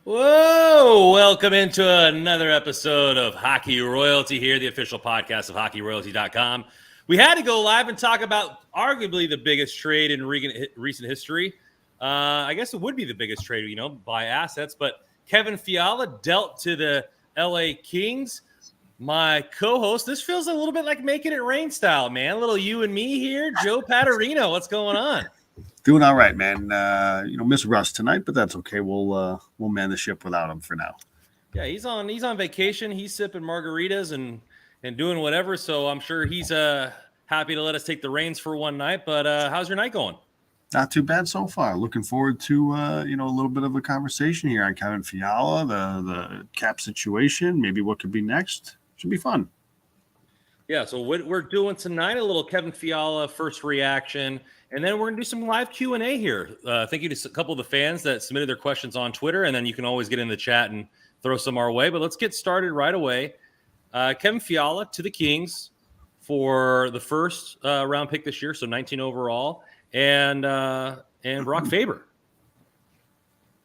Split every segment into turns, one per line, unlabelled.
Whoa! Welcome into another episode of Hockey Royalty here, the official podcast of HockeyRoyalty.com. We had to go live and talk about arguably the biggest trade in recent history. I guess it would be the biggest trade, by assets. But Kevin Fiala dealt to the LA Kings. My co-host, this feels a little bit like Making It Rain style, man. A little you and me here. Joe Paterino, what's going on?
Doing all right, man. Miss Russ tonight, but that's okay. We'll man the ship without him for now.
Yeah, he's on vacation. He's sipping margaritas and doing whatever. So I'm sure he's happy to let us take the reins for one night. But how's your night going?
Not too bad so far. Looking forward to a little bit of a conversation here on Kevin Fiala, the cap situation, maybe what could be next. Should be fun.
Yeah, so what we're doing tonight, a little Kevin Fiala first reaction, and then we're going to do some live Q&A here. Thank you to a couple of the fans that submitted their questions on Twitter, and then you can always get in the chat and throw some our way. But let's get started right away. Kevin Fiala to the Kings for the first round pick this year, so 19 overall, and Brock Faber.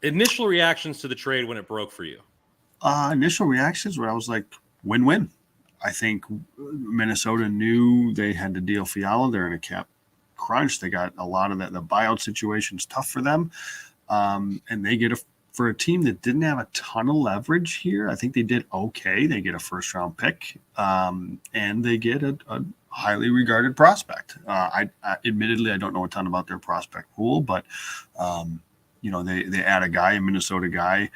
Initial reactions to the trade when it broke for you?
Initial reactions where I was like, win-win. I think Minnesota knew they had to deal Fiala. They're in a cap crunch. They got a lot of that. The buyout situation is tough for them. And they get for a team that didn't have a ton of leverage here. I think they did okay. They get a first round pick and they get a highly regarded prospect. Admittedly, I don't know a ton about their prospect pool, but they add a Minnesota guy,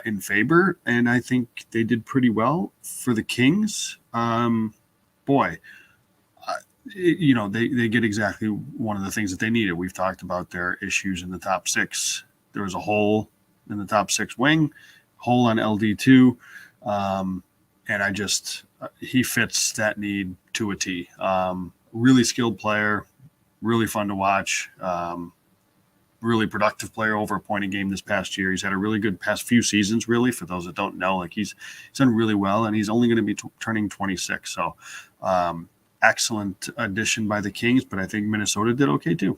in Faber, and I think they did pretty well for the Kings. They get exactly one of the things that they needed. We've talked about their issues in the top six. There was a hole in the top six wing, hole on LD2, and he fits that need to a T. Really skilled player, really fun to watch. Really productive player, over a point a game this past year. He's had a really good past few seasons, really, for those that don't know. Like he's done really well, and he's only going to be turning 26. So excellent addition by the Kings, but I think Minnesota did okay too.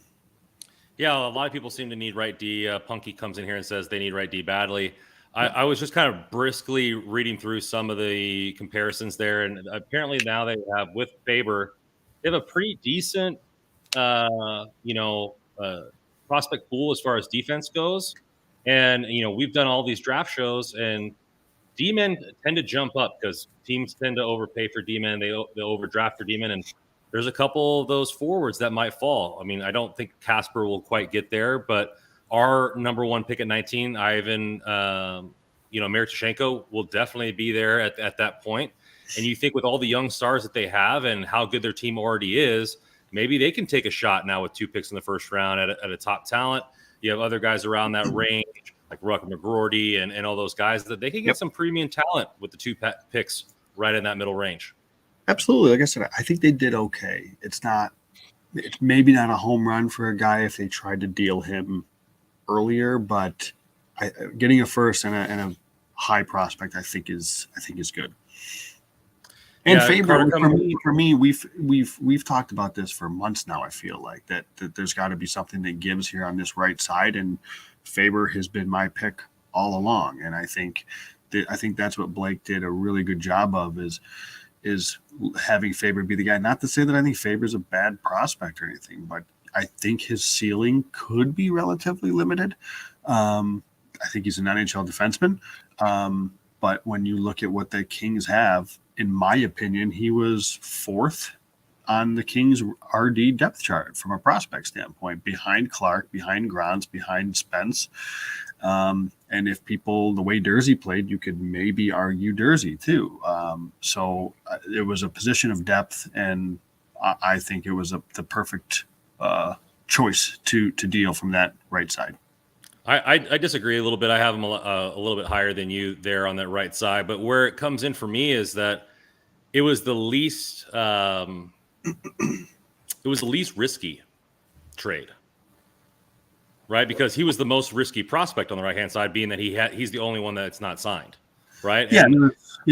Yeah, a lot of people seem to need right D. Punky comes in here and says they need right D badly. I was just kind of briskly reading through some of the comparisons there, and apparently now they have, with Faber, they have a pretty decent, prospect pool as far as defense goes. And, we've done all these draft shows, and D-men tend to jump up because teams tend to overpay for D-men. They overdraft for D-men, and there's a couple of those forwards that might fall. I mean, I don't think Casper will quite get there, but our number one pick at 19, Ivan, Miroshnichenko will definitely be there at that point. And you think with all the young stars that they have and how good their team already is, maybe they can take a shot now with 2 picks in the first round at a top talent. You have other guys around that range, like Ruck McGroarty and all those guys, that they can get some premium talent with the 2 picks right in that middle range.
Absolutely. Like I said, I think they did okay. It's maybe not a home run for a guy if they tried to deal him earlier, but getting a first and a high prospect, I think is good. And Faber, for me, we've talked about this for months now. I feel like that there's got to be something that gives here on this right side, and Faber has been my pick all along. And I think that's what Blake did a really good job of is having Faber be the guy. Not to say that I think Faber's a bad prospect or anything, but I think his ceiling could be relatively limited. I think he's an NHL defenseman, but when you look at what the Kings have, in my opinion, he was 4th on the Kings RD depth chart from a prospect standpoint, behind Clark, behind Grants, behind Spence. And if the way Dursey played, you could maybe argue Dursey too. So it was a position of depth, and I think it was the perfect choice to deal from that right side.
I disagree a little bit. I have him a little bit higher than you there on that right side. But where it comes in for me is that it was the least risky trade, right? Because he was the most risky prospect on the right-hand side, being that he's the only one that's not signed, right?
Yeah,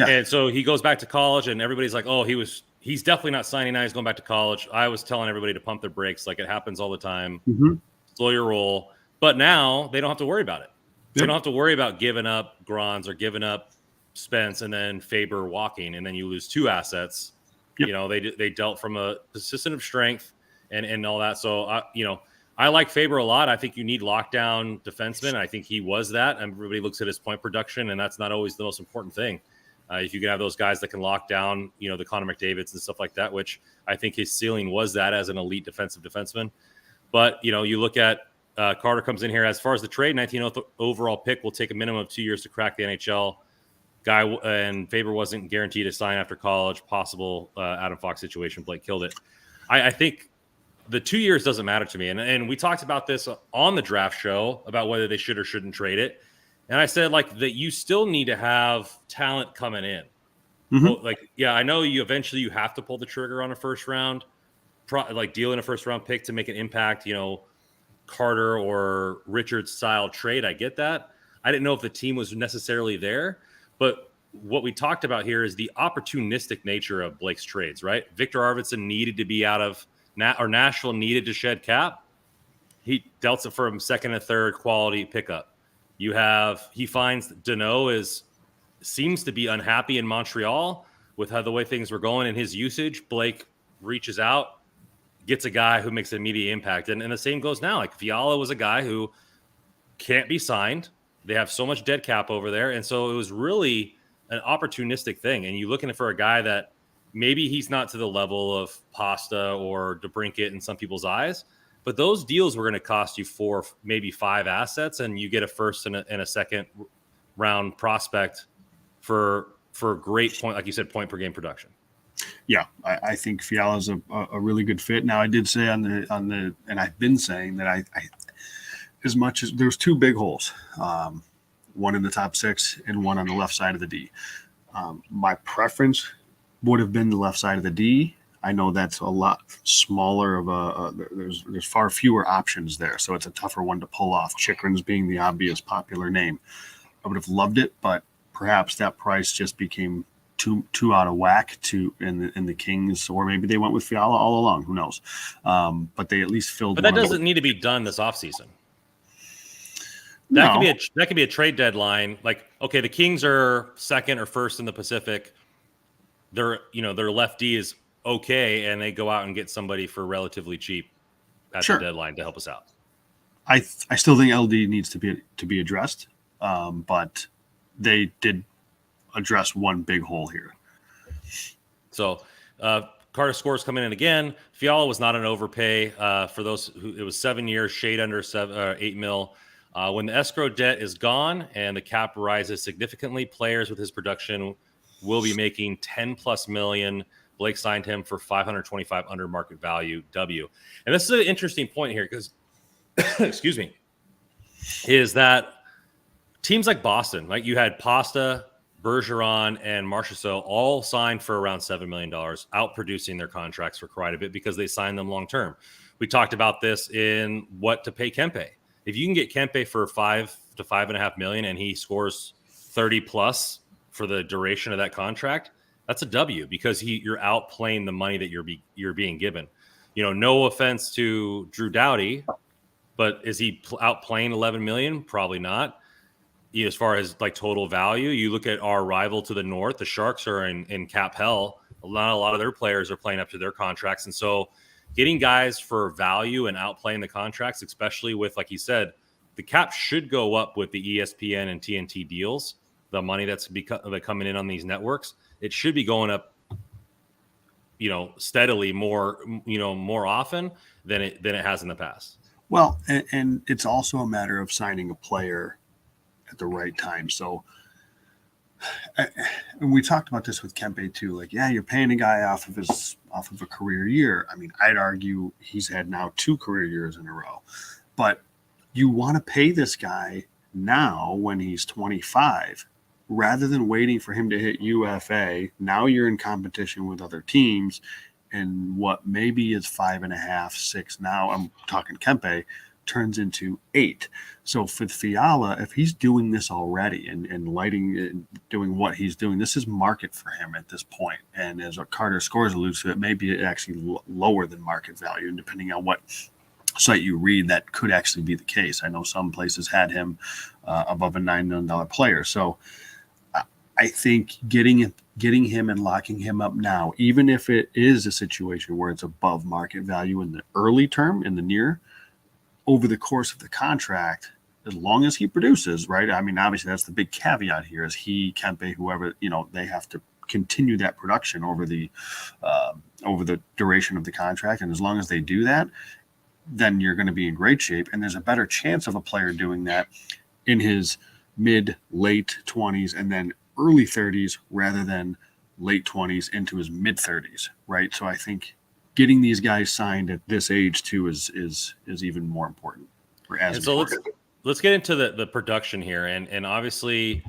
And so he goes back to college, and everybody's like, oh, he's definitely not signing now. He's going back to college. I was telling everybody to pump their brakes. Like, it happens all the time.
Mm-hmm.
Slow your roll. But now they don't have to worry about it. They don't have to worry about giving up Grons or giving up Spence and then Faber walking, and then you lose 2 assets.
Yep.
You know, they dealt from a position of strength and all that. So, I like Faber a lot. I think you need lockdown defensemen. I think he was that. Everybody looks at his point production, and that's not always the most important thing. If you can have those guys that can lock down, you know, the Connor McDavids and stuff like that, which I think his ceiling was that as an elite defensive defenseman. But, you know, you look at Carter comes in here. As far as the trade, 19th overall pick will take a minimum of 2 years to crack the NHL. Guy and Faber wasn't guaranteed to sign after college. Possible Adam Fox situation. Blake killed it. I think the 2 years doesn't matter to me. And we talked about this on the draft show about whether they should or shouldn't trade it. And I said, like, that you still need to have talent coming in.
Mm-hmm.
Like, yeah, I know you eventually you have to pull the trigger on a first round, like deal in a first round pick to make an impact, you know, Carter or Richards style trade. I get that. I didn't know if the team was necessarily there, but what we talked about here is the opportunistic nature of Blake's trades, right? Victor Arvidsson needed to be out of or Nashville needed to shed cap. He dealt it for him second and third quality pickup. He finds Danault seems to be unhappy in Montreal with how the way things were going and his usage. Blake reaches out, gets a guy who makes an immediate impact. And the same goes now. Like Fiala was a guy who can't be signed. They have so much dead cap over there. And so it was really an opportunistic thing. And you're looking for a guy that maybe he's not to the level of Pasta or DeBrincat in some people's eyes, but those deals were going to cost you 4, maybe 5 assets, and you get a first and a second round prospect for great point, like you said, point per game production.
Yeah, I think Fiala's a really good fit. Now, I did say on the, and I've been saying that I as much as there's 2 big holes, one in the top 6 and one on the left side of the D. My preference would have been the left side of the D. I know that's a lot smaller of there's far fewer options there, so it's a tougher one to pull off. Chikrin's being the obvious popular name. I would have loved it, but perhaps that price just became too out of whack in the Kings, or maybe they went with Fiala all along. Who knows? But they at least filled.
But that doesn't need to be done this offseason.
No.
That could be a trade deadline. Like, okay, the Kings are second or first in the Pacific. Their lefty is okay, and they go out and get somebody for relatively cheap at the deadline to help us out.
I still think LD needs to be addressed, but they did address one big hole here.
So Carter scores coming in again. Fiala was not an overpay for those who it was 7 years, shade under 8 mil. When the escrow debt is gone and the cap rises significantly, players with his production will be making 10 plus million. Blake signed him for 525 under market value W. And this is an interesting point here because, excuse me, is that teams like Boston, like you had Pasta, Bergeron, and Marchessault all signed for around $7 million, outproducing their contracts for quite a bit because they signed them long term. We talked about this in what to pay Kenpay. If you can get Kenpay for $5 to $5.5 million and he scores 30 plus for the duration of that contract, that's a W because you're outplaying the money that you're being given. You know, no offense to Drew Doughty, but is he outplaying 11 million? Probably not. As far as like total value, you look at our rival to the north, the Sharks are in cap hell. Not a lot of their players are playing up to their contracts, and so getting guys for value and outplaying the contracts, especially with, like you said, the cap should go up with the ESPN and TNT deals. The money that's coming in on these networks, it should be going up, steadily more often than it has in the past.
Well, and it's also a matter of signing a player at the right time. So, and we talked about this with Kenpay too. Like, yeah, you're paying a guy off of a career year. I mean, I'd argue he's had now 2 career years in a row, but you want to pay this guy now when he's 25, rather than waiting for him to hit UFA. Now you're in competition with other teams, and what maybe is 5.5, 6. Now I'm talking Kenpay turns into 8. So for Fiala, if he's doing this already and doing what he's doing, this is market for him at this point. And as Carter scores alludes to, it may be actually lower than market value, and depending on what site you read, that could actually be the case. I know some places had him above a $9 million player. So I think getting him and locking him up now, even if it is a situation where it's above market value in the early term, in the near, over the course of the contract, as long as he produces, right? I mean, obviously that's the big caveat here is Kenpay, whoever, they have to continue that production over the duration of the contract. And as long as they do that, then you're going to be in great shape. And there's a better chance of a player doing that in his late 20s and then early 30s rather than late 20s into his mid 30s, right? So I think getting these guys signed at this age too is even more important.
And so let's get into the production here, and obviously,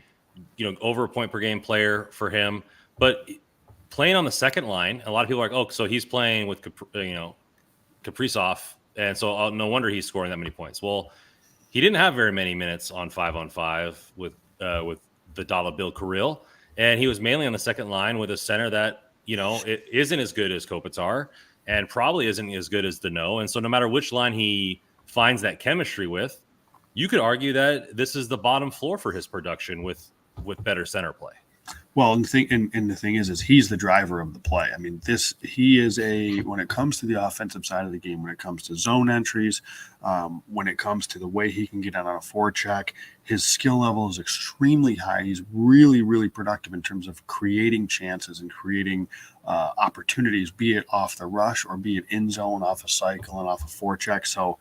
over a point per game player for him, but playing on the second line, a lot of people are like, oh, so he's playing with Kaprizov, and so no wonder he's scoring that many points. Well, he didn't have very many minutes on 5-on-5 with the dollar bill Kirill, and he was mainly on the second line with a center that it isn't as good as Kopitar and probably isn't as good as Danault. And so no matter which line he finds that chemistry with, you could argue that this is the bottom floor for his production with better center play.
Well, and the thing is he's the driver of the play. I mean, he is when it comes to the offensive side of the game, when it comes to zone entries, when it comes to the way he can get out on a forecheck, his skill level is extremely high. He's really, really productive in terms of creating chances and creating opportunities, be it off the rush or be it in zone, off a cycle and off a forecheck. So,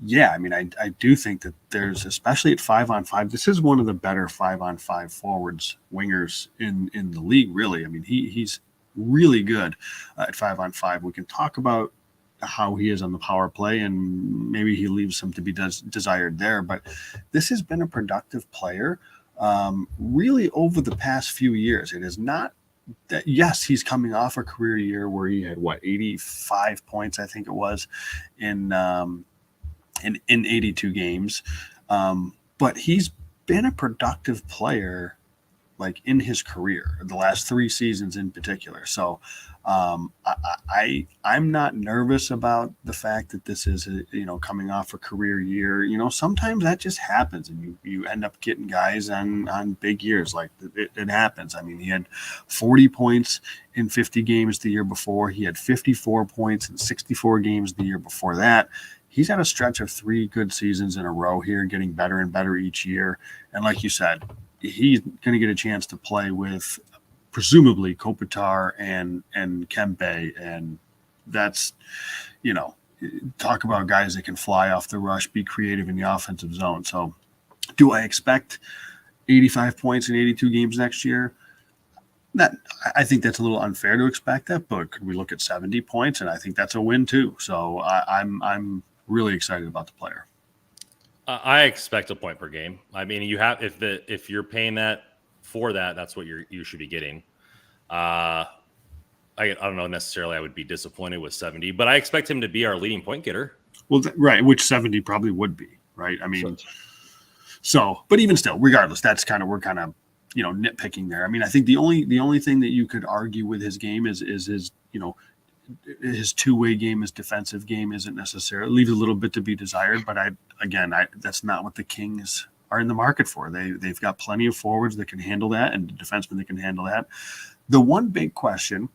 yeah, I mean, I do think that there's, especially at 5-on-5, this is one of the better 5-on-5 forwards, wingers in the league, really. I mean, he's really good at 5-on-5. We can talk about how he is on the power play, and maybe he leaves some to be desired there. But this has been a productive player really over the past few years. It is not that, yes, he's coming off a career year where he had, 85 points, I think it was, in 82 games. But he's been a productive player like in his career, the last 3 seasons in particular. So I'm not nervous about the fact that this is coming off a career year. Sometimes that just happens, and you end up getting guys on big years. Like it happens. I mean, he had 40 points in 50 games the year before. He had 54 points in 64 games the year before that. He's had a stretch of 3 good seasons in a row here, getting better and better each year. And like you said, he's going to get a chance to play with presumably Kopitar and Kenpay. And that's, talk about guys that can fly off the rush, be creative in the offensive zone. So do I expect 85 points in 82 games next year? I think that's a little unfair to expect that, but could we look at 70 points? And I think that's a win too. So I'm really excited about the player.
I expect a point per game. I mean, you have if you're paying that for that's what you should be getting. I don't know necessarily. I would be disappointed with 70, but I expect him to be our leading point getter.
Well, right, which 70 probably would be, right? I mean, but even still, regardless, we're kind of nitpicking there. I mean, I think the only thing that you could argue with his game is his his two-way game, his defensive game isn't necessarily, leaves a little bit to be desired. But that's not what the Kings are in the market for. They've got plenty of forwards that can handle that and defensemen that can handle that. The one big question,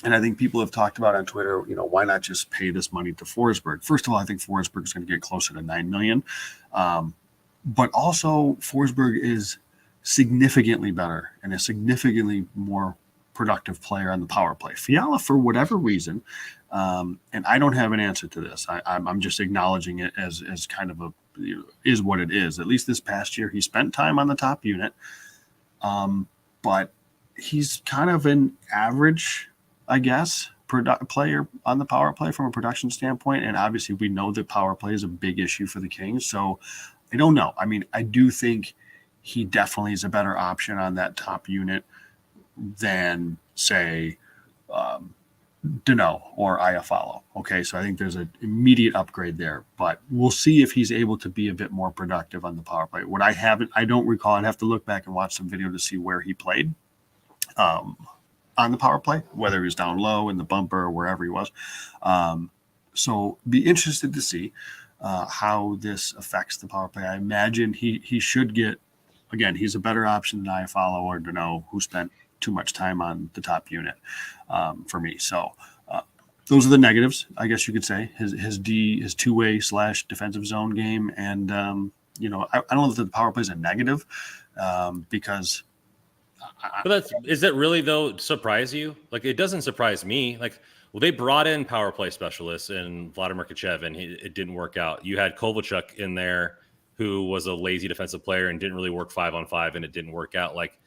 and I think people have talked about on Twitter, why not just pay this money to Forsberg? First of all, I think Forsberg is going to get closer to $9 million. But also Forsberg is significantly better and a significantly more productive player on the power play. Fiala, for whatever reason, and I don't have an answer to this. I'm just acknowledging it as kind of is what it is. At least this past year, he spent time on the top unit, but he's kind of an average, I guess, player on the power play from a production standpoint. And obviously, we know that power play is a big issue for the Kings. So I don't know. I mean, I do think he definitely is a better option on that top unit than, say, Danault or Iafallo. Okay, so I think there's an immediate upgrade there, but we'll see if he's able to be a bit more productive on the power play. I don't recall. I'd have to look back and watch some video to see where he played on the power play, whether he was down low in the bumper or wherever he was. So be interested to see how this affects the power play. I imagine he should get, again, he's a better option than Fiala or Dano, who spent too much time on the top unit for me. So those are the negatives, I guess you could say. His two-way / defensive zone game, and I don't know if the power play is a negative because.
But is it really though surprise you? Like, it doesn't surprise me. Like, well, they brought in power play specialists in Vladimir Kachev, and it didn't work out. You had Kovalchuk in there, who was a lazy defensive player and didn't really work 5-on-5, and it didn't work out. Like,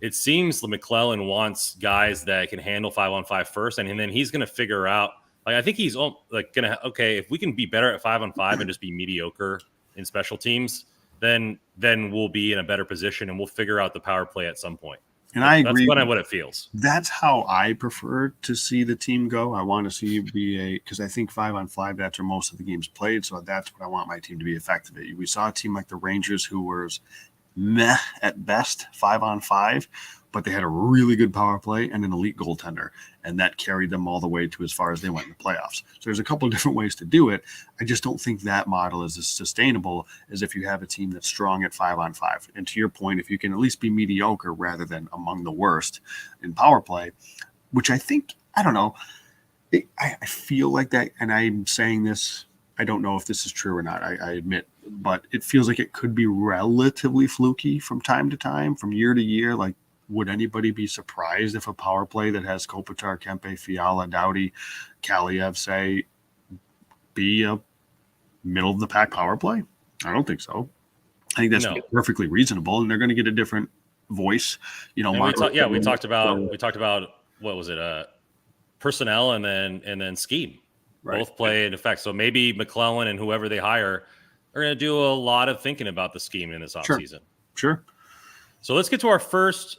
it seems McClellan wants guys that can handle 5-on-5 first, and then he's going to figure out. Like, I think he's like going to, okay, if we can be better at 5-on-5 and just be mediocre in special teams, then we'll be in a better position, and we'll figure out the power play at some point.
And I agree.
That's what it feels.
That's how I prefer to see the team go. I want to see it be because I think 5-on-5, that's where most of the games played. So that's what I want my team to be effective at. We saw a team like the Rangers who was meh at best 5-on-5, but they had a really good power play and an elite goaltender, and that carried them all the way to as far as they went in the playoffs. So there's a couple of different ways to do it. I just don't think that model is as sustainable as if you have a team that's strong at 5-on-5. And to your point, if you can at least be mediocre rather than among the worst in power play, which I think, I don't know, I feel like that, and I'm saying this, I don't know if this is true or not, I admit, but it feels like it could be relatively fluky from time to time, from year to year. Like, would anybody be surprised if a power play that has Kopitar, Kenpay, Fiala, Doughty, Kaliev, say, be a middle-of-the-pack power play? I don't think so. I think that's perfectly reasonable, and they're going to get a different voice. We talked about what was it? Personnel and then scheme. Right. Both play in effect. So maybe McClellan and whoever they hire are going to do a lot of thinking about the scheme in this offseason. Sure.
So let's get to our first,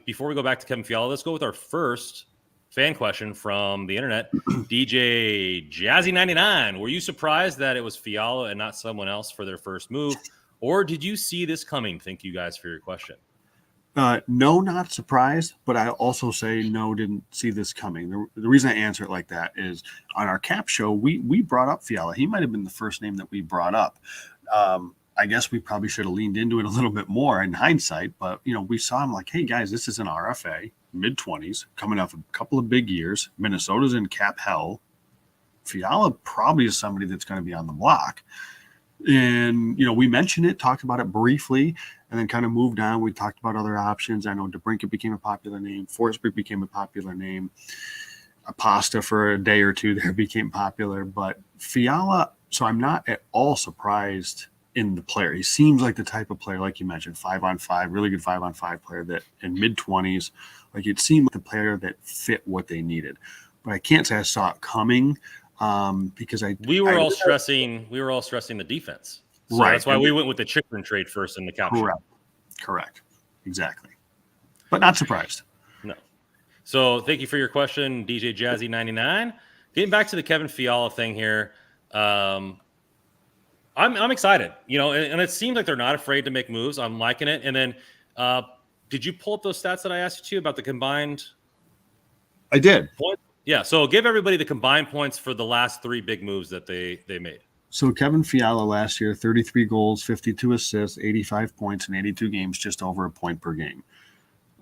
before we go back to Kevin Fiala, let's go with our first fan question from the internet. DJ Jazzy99, were you surprised that it was Fiala and not someone else for their first move? Or did you see this coming? Thank you guys for your question.
No, not surprised, but I also say no, didn't see this coming. The reason I answer it like that is on our cap show, we brought up Fiala. He might have been the first name that we brought up. I guess we probably should have leaned into it a little bit more in hindsight, but we saw him like, hey guys, this is an RFA, mid-20s, coming off a couple of big years. Minnesota's in cap hell. Fiala probably is somebody that's going to be on the block. And, we mentioned it, talked about it briefly, and then kind of moved on. We talked about other options. I know DeBrincat became a popular name. Forsberg became a popular name. Pasta for a day or two there became popular. But Fiala, so I'm not at all surprised in the player. He seems like the type of player, like you mentioned, 5-on-5, really good 5-on-5 player that in mid-20s, like it seemed like the player that fit what they needed. But I can't say I saw it coming. Because we were all
stressing the defense. So
right.
That's why we went with the Chikrin trade first in the caption.
Correct. Exactly. But not surprised.
No. So thank you for your question, DJ Jazzy 99. Getting back to the Kevin Fiala thing here. I'm excited, and it seems like they're not afraid to make moves. I'm liking it. And then did you pull up those stats that I asked you about the combined?
I did.
Points? Yeah, so give everybody the combined points for the last three big moves that they made.
So Kevin Fiala last year, 33 goals, 52 assists, 85 points in 82 games, just over a point per game.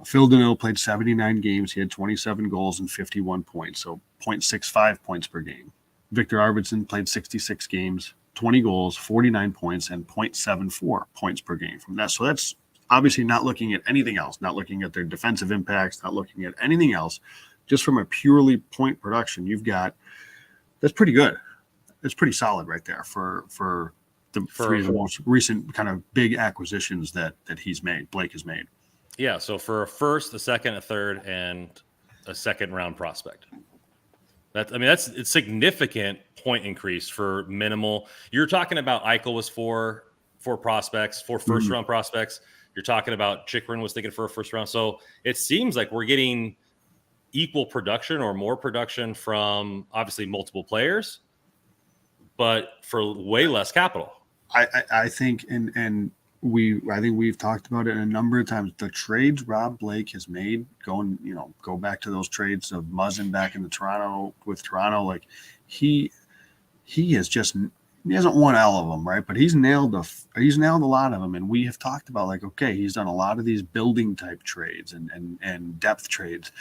Phil Danault played 79 games. He had 27 goals and 51 points, so 0.65 points per game. Victor Arvidsson played 66 games, 20 goals, 49 points, and 0.74 points per game from that. So that's obviously not looking at anything else, not looking at their defensive impacts, not looking at anything else. Just from a purely point production, that's pretty good. It's pretty solid right there for the three of the most recent kind of big acquisitions that Blake has made.
Yeah, so for a first, a second, a third, and a second round prospect. That's a significant point increase for minimal. You're talking about Eichel was four prospects, four first round prospects. You're talking about Chikrin was thinking for a first round. So it seems like we're getting equal production or more production from obviously multiple players, but for way less capital.
I think, and I think we've talked about it a number of times. The trades Rob Blake has made, go back to those trades of Muzzin back in Toronto, like he hasn't won all of them, right? But he's nailed a lot of them, and we have talked about like, okay, he's done a lot of these building type trades and depth trades.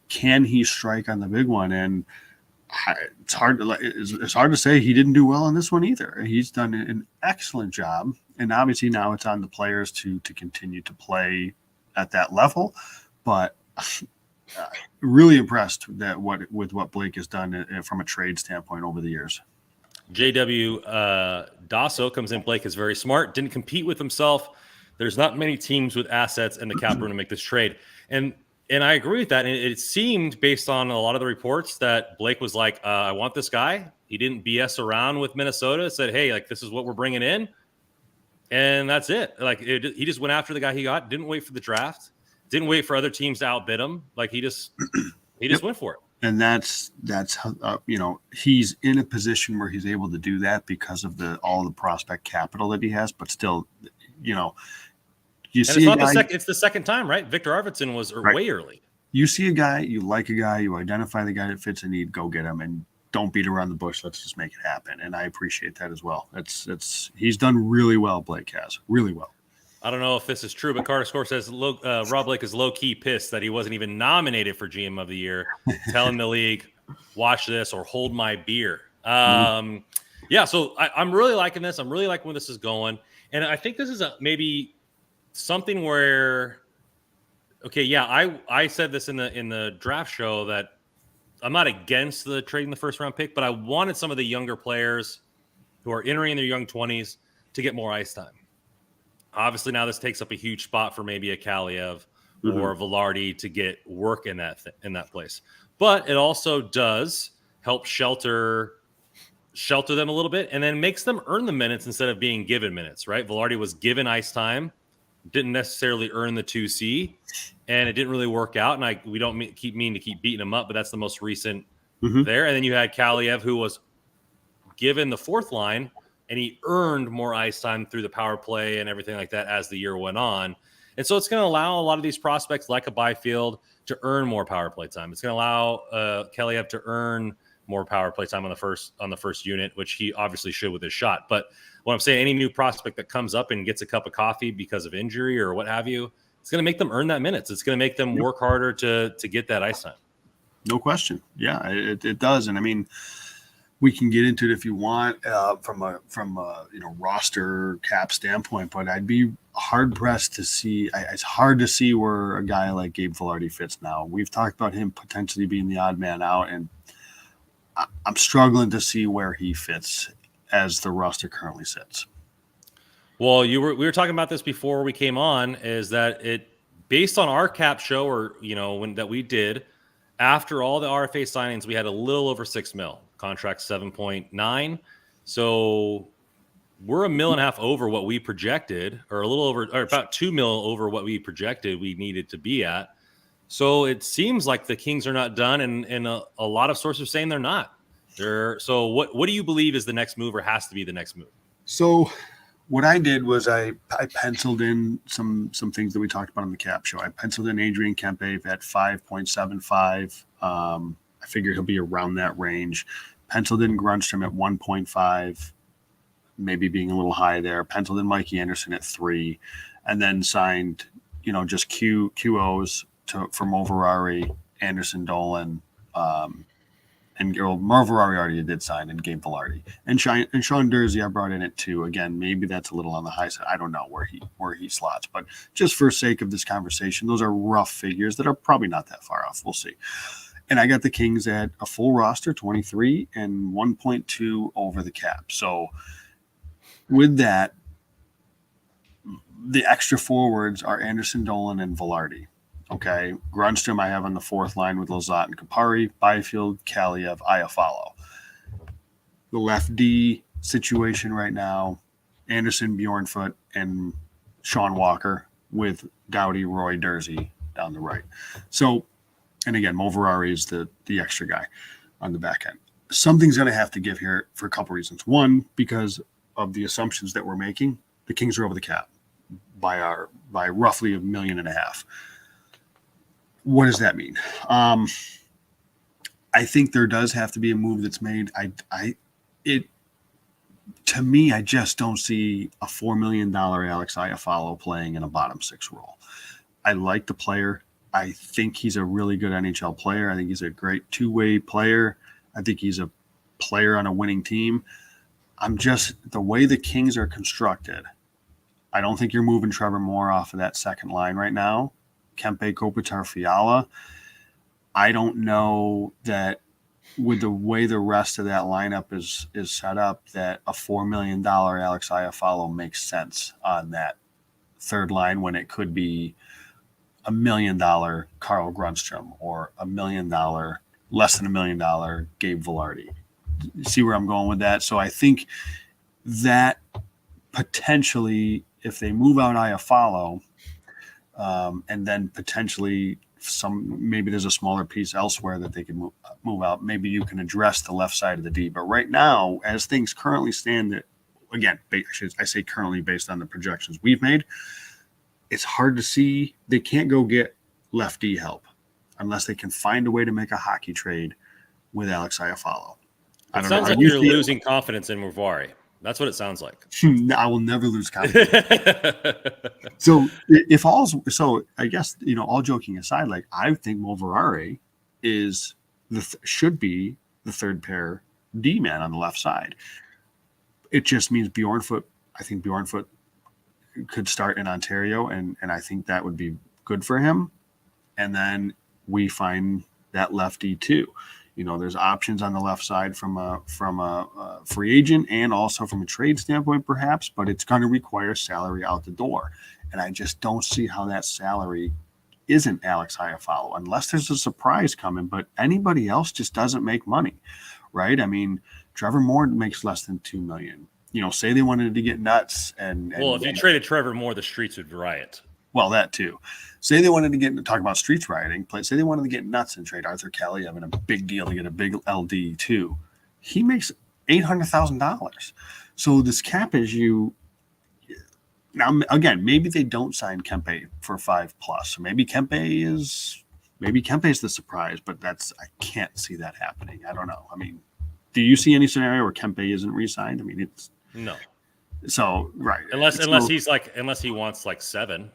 Can he strike on the big one? And it's hard to say he didn't do well on this one either. He's done an excellent job, and obviously now it's on the players to continue to play at that level. But really impressed with what Blake has done from a trade standpoint over the years.
JW Dasso comes in. Blake is very smart, didn't compete with himself. There's not many teams with assets in the cap room to make this trade. And I agree with that. And it seemed, based on a lot of the reports, that Blake was like, I want this guy. He didn't BS around with Minnesota. Said, hey, like, this is what we're bringing in. And that's it. Like, he just went after the guy he got. Didn't wait for the draft. Didn't wait for other teams to outbid him. Like, he just went for it.
And that's he's in a position where he's able to do that because of all the prospect capital that he has. But still, you see
it's the second time, right? Victor Arvidsson was way early.
You see a guy, you like a guy, you identify the guy that fits a need, go get him, and don't beat around the bush. Let's just make it happen. And I appreciate that as well. He's done really well. Blake has really well.
I don't know if this is true, but Carter Score says Rob Blake is low-key pissed that he wasn't even nominated for GM of the Year. Telling the league, watch this or hold my beer. Yeah, so I'm really liking this. I'm really liking where this is going. And I think this is maybe something where, okay, yeah, I said this in the draft show that I'm not against the trading the first-round pick, but I wanted some of the younger players who are entering their young 20s to get more ice time. Obviously, now this takes up a huge spot for maybe a Kaliev or Velarde to get work in that place. But it also does help shelter them a little bit and then makes them earn the minutes instead of being given minutes, right? Velarde was given ice time, didn't necessarily earn the 2C, and it didn't really work out. And we don't keep beating him up, but that's the most recent there. And then you had Kaliev, who was given the fourth line, and he earned more ice time through the power play and everything like that as the year went on. And so it's going to allow a lot of these prospects like a Byfield to earn more power play time. It's going to allow Kaliev to earn more power play time on the first unit, which he obviously should with his shot. But what I'm saying, any new prospect that comes up and gets a cup of coffee because of injury or what have you, it's going to make them earn that minutes. It's going to make them work harder to get that ice time.
No question. Yeah, it does. And I mean, we can get into it if you want from a roster cap standpoint, but I'd be hard pressed to see. It's hard to see where a guy like Gabe Velarde fits now. We've talked about him potentially being the odd man out, and I'm struggling to see where he fits as the roster currently sits.
Well, we were talking about this before we came on. Is that it based on our cap show or that we did after all the RFA signings, we had a little over $6 million. Contract 7.9. So we're $1.5 million over what we projected, or a little over, or about $2 million over what we projected we needed to be at. So it seems like the Kings are not done, and a lot of sources are saying they're not. So what do you believe is the next move, or has to be the next move?
So what I did was I penciled in some things that we talked about on the cap show. I penciled in Adrian Kenpay at 5.75. I figure he'll be around that range. Penciled in Grunstrom at 1.5, maybe being a little high there. Penciled in Mikey Anderson at 3, and then signed, just QOs from Moverari, Anderson, Dolan, and Moverari already did sign, and Gabe Velarde. And Sean Durzi I brought in at 2. Again, maybe that's a little on the high side. I don't know where he slots, but just for sake of this conversation, those are rough figures that are probably not that far off. We'll see. And I got the Kings at a full roster, 23, and 1.2 over the cap. So with that, the extra forwards are Anderson, Dolan, and Velarde. Okay. Grunstrom I have on the fourth line with Lizotte and Kupari, Byfield, Kaliev, Iafallo. The left D situation right now, Anderson, Bjornfoot, and Sean Walker with Doughty, Roy, Durzi down the right. So, and again, Moverari is the extra guy on the back end. Something's going to have to give here for a couple reasons. One, because of the assumptions that we're making, the Kings are over the cap by roughly $1.5 million. What does that mean? I think there does have to be a move that's made. it to me, I just don't see a $4 million Alex Iafallo playing in a bottom six role. I like the player. I think he's a really good NHL player. I think he's a great two-way player. I think he's a player on a winning team. I'm just the way the Kings are constructed. I don't think you're moving Trevor Moore off of that second line right now. Kenpay, Kopitar, Fiala. I don't know that with the way the rest of that lineup is set up, that a $4 million Alex Iafallo makes sense on that third line when it could be $1 million Carl Grundstrom or $1 million, less than $1 million Gabe Velarde. You see where I'm going with that? So I think that potentially, if they move out Iafallo, and then potentially maybe there's a smaller piece elsewhere that they can move out. Maybe you can address the left side of the D. But right now, as things currently stand, again, I say currently based on the projections we've made, it's hard to see. They can't go get left D help unless they can find a way to make a hockey trade with Alex Iafallo.
It sounds like you're losing confidence in Morvari. That's what it sounds like.
I will never lose confidence. So I guess, all joking aside, like I think Morvari should be the third pair D man on the left side. It just means Bjornfoot. I think Bjornfoot could start in Ontario, and I think that would be good for him. And then we find that lefty too. There's options on the left side from a free agent and also from a trade standpoint, perhaps, but it's going to require salary out the door. And I just don't see how that salary isn't Alex Iafallo unless there's a surprise coming. But anybody else just doesn't make money, right? I mean, Trevor Moore makes less than $2 million. Say they wanted to get nuts and
if you traded Trevor Moore, the streets would riot.
Well, that too. Say they wanted to talk about streets rioting. Say they wanted to get nuts and trade Arthur Kelly, having a big deal to get a big LD too. He makes $800,000. So this cap is now again. Maybe they don't sign Kenpay for 5+. So maybe Kenpay is the surprise, but I can't see that happening. I don't know. I mean, do you see any scenario where Kenpay isn't re-signed? I mean, it's
no.
So right,
unless he wants like 7.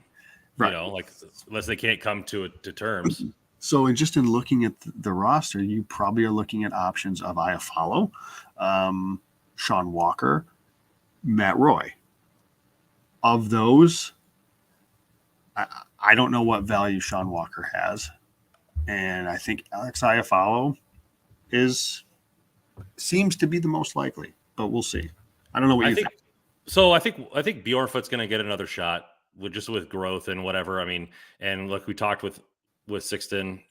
Right. Unless they can't come to terms.
So just in looking at the roster, you probably are looking at options of Iafallo, Sean Walker, Matt Roy. Of those, I don't know what value Sean Walker has. And I think Alex Iafallo seems to be the most likely, but we'll see. I don't know what you think.
So I think Bjornfoot's going to get another shot with growth and whatever. I mean, and look, we talked with Sixton.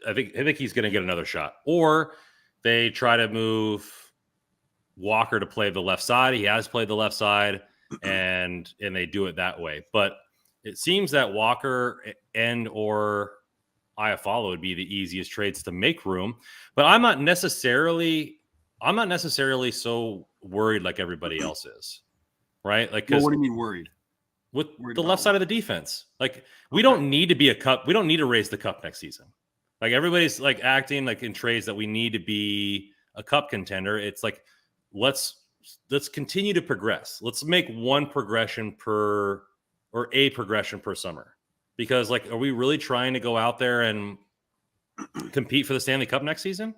I think he's going to get another shot, or they try to move Walker to play the left side. He has played the left side, and they do it that way. But it seems that Walker and or Iafallo would be the easiest trades to make room. But I'm not necessarily so worried like everybody else is, right? Like,
what do you mean worried?
With the left side of the defense, we don't need to be a cup. We don't need to raise the cup next season. Like everybody's acting like in trades that we need to be a cup contender. It's like, let's continue to progress. Let's make a progression per summer, because are we really trying to go out there and compete for the Stanley Cup next season?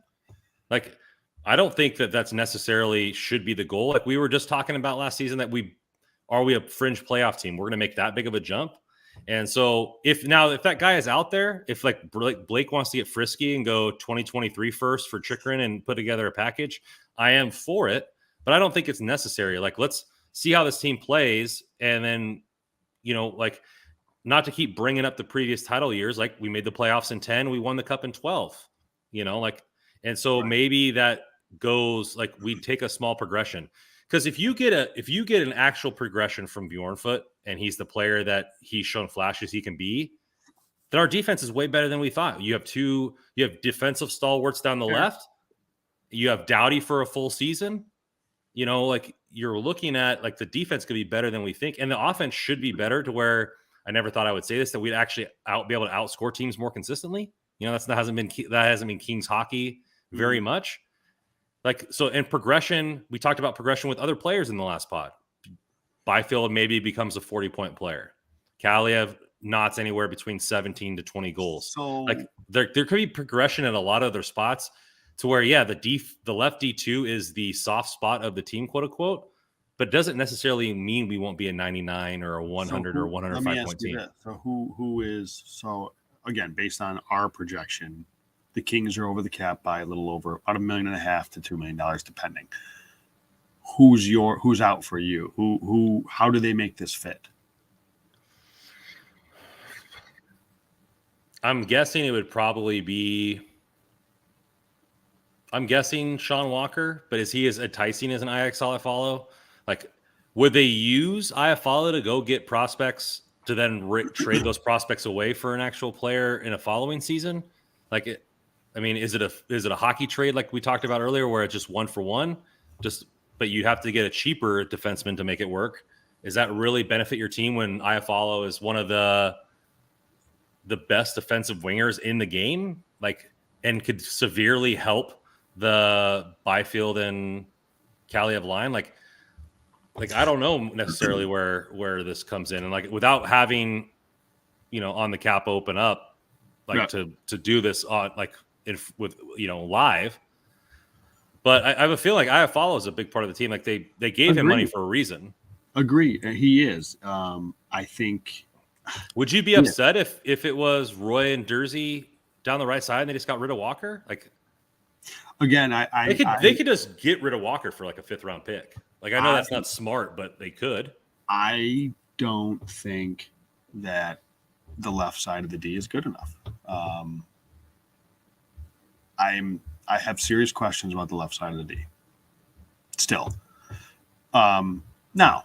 I don't think that's necessarily should be the goal. We were just talking about last season that are we a fringe playoff team? We're going to make that big of a jump. And so if that guy is out there, if Blake wants to get frisky and go 2023 first for Chychrun and put together a package, I am for it, but I don't think it's necessary. Let's see how this team plays. And then, not to keep bringing up the previous title years. We made the playoffs in 10, we won the cup in 12, and so maybe that goes we take a small progression. Because if you get an actual progression from Bjornfoot and he's the player that he's shown flashes he can be, then our defense is way better than we thought. You have defensive stalwarts down the left. You have Doughty for a full season. You're looking at the defense could be better than we think, and the offense should be better to where I never thought I would say this, that we'd actually be able to outscore teams more consistently. That hasn't been Kings hockey very much. Like, so in progression, we talked about progression with other players in the last pod. Byfield maybe becomes a 40-point player. Kaliev knots anywhere between 17 to 20 goals.
So
Like there could be progression in a lot of other spots to where, yeah, the left D2 is the soft spot of the team, quote unquote, but it doesn't necessarily mean we won't be a 99 or a 100 or 105
let me ask
point
you
team.
this. So who is, so again, based on our projection, the Kings are over the cap by a little over about $1.5 million to $2 million, depending. Who's out for you? How do they make this fit?
I'm guessing it would probably be. I'm guessing Sean Walker, but is he as enticing as an Ix Iafallo? Like, would they use Iafallo to go get prospects to then trade those prospects away for an actual player in a following season? Like, is it a hockey trade like we talked about earlier, where it's just 1-for-1, but you have to get a cheaper defenseman to make it work? Does that really benefit your team when Iafallo is one of the best defensive wingers in the game, like, and could severely help the Byfield and Kaliev line? Like I don't know necessarily where this comes in, and like without having, on the cap open up, like to do this on with live. But I have a feeling like Iafallo is a big part of the team. Like they gave him money for a reason.
Agree, he is. I think.
Would you be upset if it was Roy and Dursey down the right side and they just got rid of Walker? Like,
again,
they could just get rid of Walker for like a 5th round pick. Like, I know that's not smart, but they could.
I don't think that the left side of the D is good enough. I have serious questions about the left side of the D. Still, now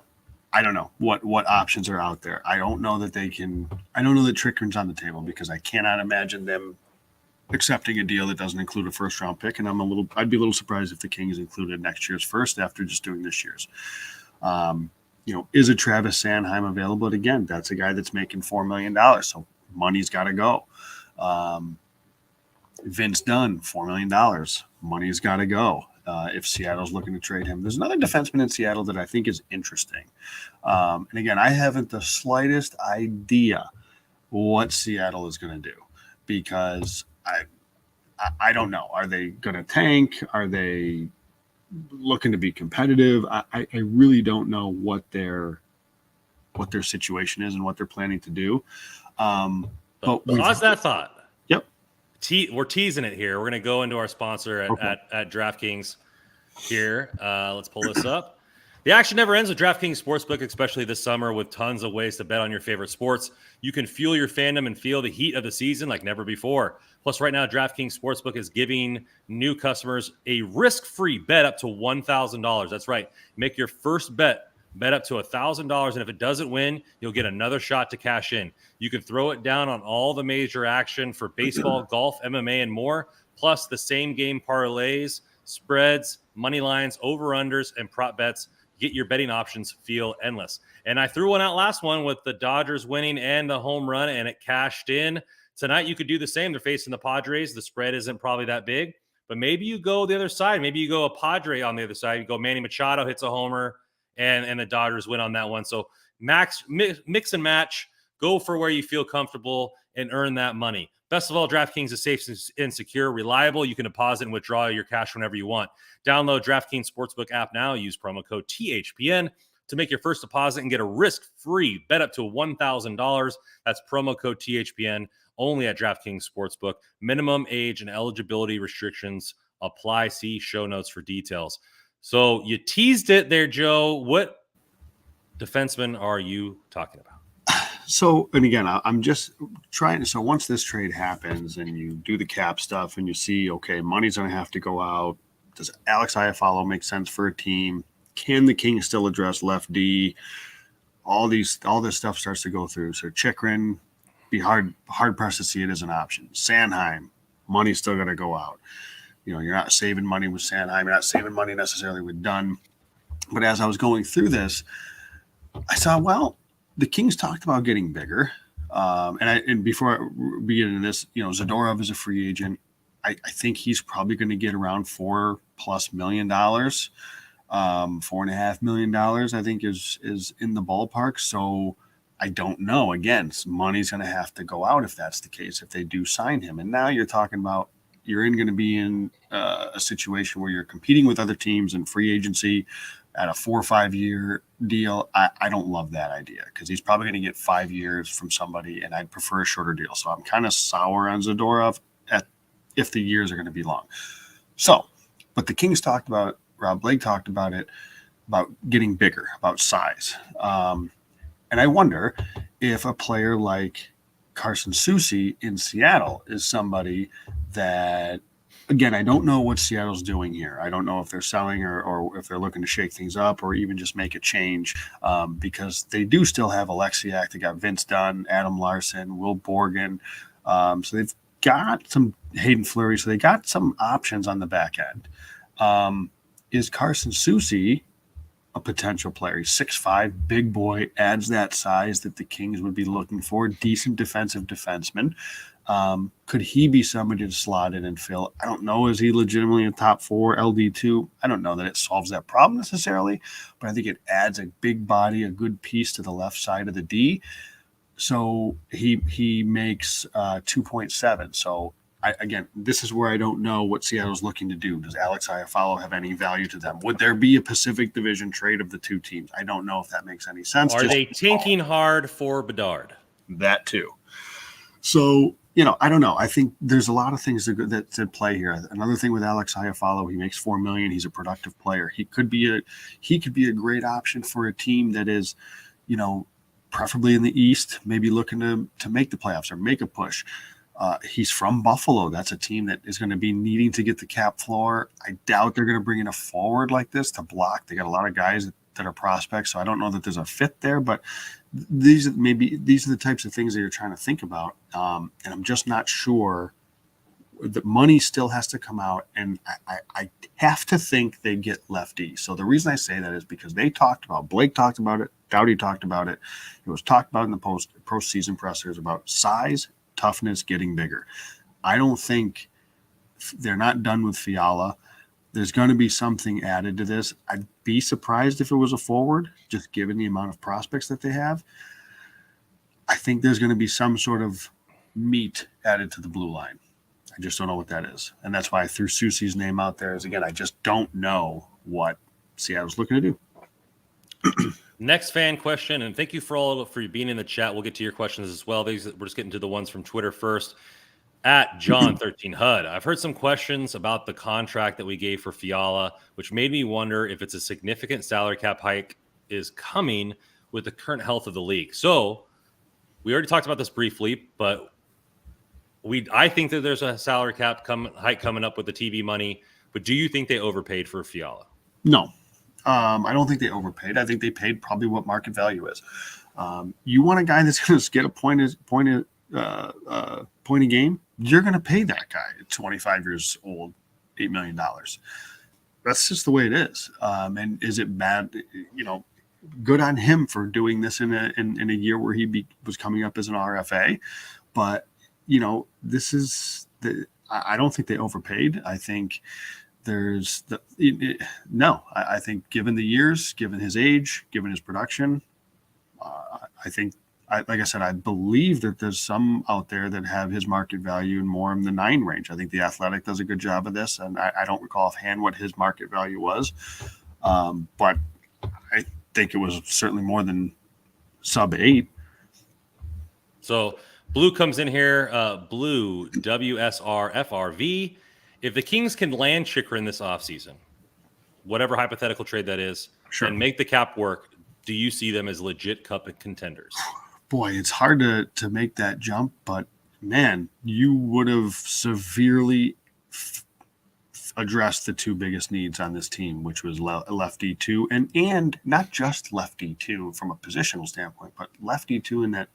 I don't know what options are out there. I don't know that they can. I don't know that Trickern's on the table, because I cannot imagine them accepting a deal that doesn't include a 1st round pick. And I'd be a little surprised if the Kings included next year's first after just doing this year's. Is a Travis Sanheim available? But again, that's a guy that's making $4 million, so money's got to go. Vince Dunn, $4 million, money's got to go. If Seattle's looking to trade him, there's another defenseman in Seattle that I think is interesting. And again, I haven't the slightest idea what Seattle is going to do, because I don't know. Are they going to tank? Are they looking to be competitive? I really don't know what their situation is and what they're planning to do.
But pause that thought.
Yep.
We're teasing it here. We're going to go into our sponsor at DraftKings here. Let's pull this up. The action never ends with DraftKings Sportsbook, especially this summer, with tons of ways to bet on your favorite sports. You can fuel your fandom and feel the heat of the season like never before. Plus, right now, DraftKings Sportsbook is giving new customers a risk-free bet up to $1,000. That's right. Make your first bet up to $1,000, and if it doesn't win, you'll get another shot to cash in. You can throw it down on all the major action for baseball, golf, MMA, and more, plus the same game parlays, spreads, money lines, over-unders, and prop bets. Get your betting options feel endless. And I threw one out last one with the Dodgers winning and the home run, and it cashed in. Tonight, you could do the same. They're facing the Padres. The spread isn't probably that big, but maybe you go the other side. Maybe you go a Padre on the other side. You go Manny Machado hits a homer, and the Dodgers win on that one. So mix and match. Go for where you feel comfortable and earn that money. Best of all, DraftKings is safe and secure, reliable. You can deposit and withdraw your cash whenever you want. Download DraftKings Sportsbook app now. Use promo code THPN to make your first deposit and get a risk-free bet up to $1,000. That's promo code THPN only at DraftKings Sportsbook. Minimum age and eligibility restrictions apply. See show notes for details. So you teased it there, Joe. What defenseman are you talking about?
So, and again, I'm just trying. So once this trade happens and you do the cap stuff and you see, okay, money's going to have to go out. Does Alex Iafallo make sense for a team? Can the Kings still address left D? All this stuff starts to go through. So Chychrun, be hard pressed to see it as an option. Sanheim, money's still going to go out. You're not saving money with Sanheim. You're not saving money necessarily with Dunn. But as I was going through this, I saw, well, the Kings talked about getting bigger. And before we get into this, Zadorov is a free agent. I think he's probably going to get around $4+ $4+ million. $4.5 million, I think, is in the ballpark. So I don't know. Again, money's going to have to go out if that's the case, if they do sign him. And now you're talking about going to be in a situation where you're competing with other teams in free agency at a 4 or 5 year deal. I don't love that idea because he's probably going to get 5 years from somebody, and I'd prefer a shorter deal. So I'm kind of sour on Zadorov if the years are going to be long. So, but the Kings talked about, Rob Blake talked about it, about getting bigger, about size. And I wonder if a player like Carson Soucy in Seattle is somebody that, again, I don't know what Seattle's doing here. I don't know if they're selling or if they're looking to shake things up or even just make a change, because they do still have Alexiak. They got Vince Dunn, Adam Larson, Will Borgen. So they've got some Hayden Fleury. So they got some options on the back end. Is Carson Soucy a potential player? He's 6'5", big boy, adds that size that the Kings would be looking for, decent defensive defenseman. Could he be somebody to slot in and fill? I don't know. Is he legitimately a top 4 LD2? I don't know that it solves that problem necessarily, but I think it adds a big body, a good piece to the left side of the D. So he makes 2.7. So again, this is where I don't know what Seattle's looking to do. Does Alex Iafallo have any value to them? Would there be a Pacific Division trade of the two teams? I don't know if that makes any sense.
Are they tanking hard for Bedard?
That too. So, I don't know. I think there's a lot of things that play here. Another thing with Alex Iafallo, he makes $4 million. He's a productive player. He could be a great option for a team that is, preferably in the East, maybe looking to make the playoffs or make a push. He's from Buffalo. That's a team that is going to be needing to get the cap floor. I doubt they're going to bring in a forward like this to block. They got a lot of guys that are prospects, so I don't know that there's a fit there. But these are the types of things that you're trying to think about, and I'm just not sure. The money still has to come out, and I have to think they get lefty. So the reason I say that is because Blake talked about it, Doughty talked about it. It was talked about in the postseason pressers about size, toughness, getting bigger. I don't think they're not done with Fiala. There's going to be something added to this. I'd be surprised if it was a forward, just given the amount of prospects that they have. I think there's going to be some sort of meat added to the blue line. I just don't know what that is. And that's why I threw Soucy's name out there. Is again, I just don't know what Seattle's looking to do.
Next fan question, and thank you for being in the chat. We'll get to your questions as well. We're just getting to the ones from Twitter first. At John13HUD, I've heard some questions about the contract that we gave for Fiala, which made me wonder if it's a significant salary cap hike is coming with the current health of the league. So we already talked about this briefly, but I think that there's a salary cap hike coming up with the TV money. But do you think they overpaid for Fiala?
No. I don't think they overpaid. I think they paid probably what market value is. You want a guy that's going to get a point a game, you're going to pay that guy at 25 years old, $8 million. That's just the way it is. And is it bad? Good on him for doing this in a year where he was coming up as an RFA. But, this is I don't think they overpaid. I think I think given the years, given his age, given his production, I think, like I said, I believe that there's some out there that have his market value in more in the 9 range. I think The Athletic does a good job of this, and I don't recall offhand what his market value was, but I think it was certainly more than sub 8.
So Blue comes in here, Blue WSRFRV. If the Kings can land Chychrun this offseason, whatever hypothetical trade that is,
sure,
and make the cap work, do you see them as legit cup contenders?
Boy, it's hard to make that jump, but man, you would have severely addressed the two biggest needs on this team, which was lefty two, and not just lefty two from a positional standpoint, but lefty two in that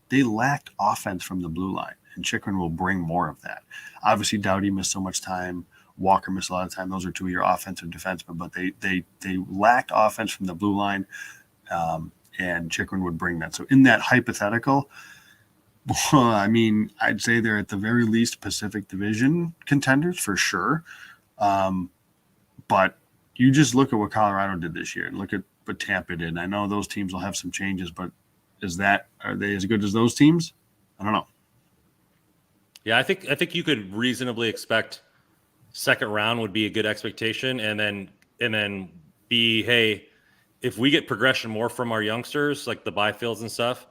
they lacked offense from the blue line, and Chychrun will bring more of that. Obviously, Doughty missed so much time. Walker missed a lot of time. Those are two of your offensive defensemen, but they lacked offense from the blue line, and Chychrun would bring that. So in that hypothetical, I mean, I'd say they're at the very least Pacific Division contenders for sure. But you just look at what Colorado did this year and look at what Tampa did. And I know those teams will have some changes, but are they as good as those teams? I don't know.
Yeah, I think you could reasonably expect second round would be a good expectation, and then be, hey, if we get progression more from our youngsters, like the Byfields and stuff,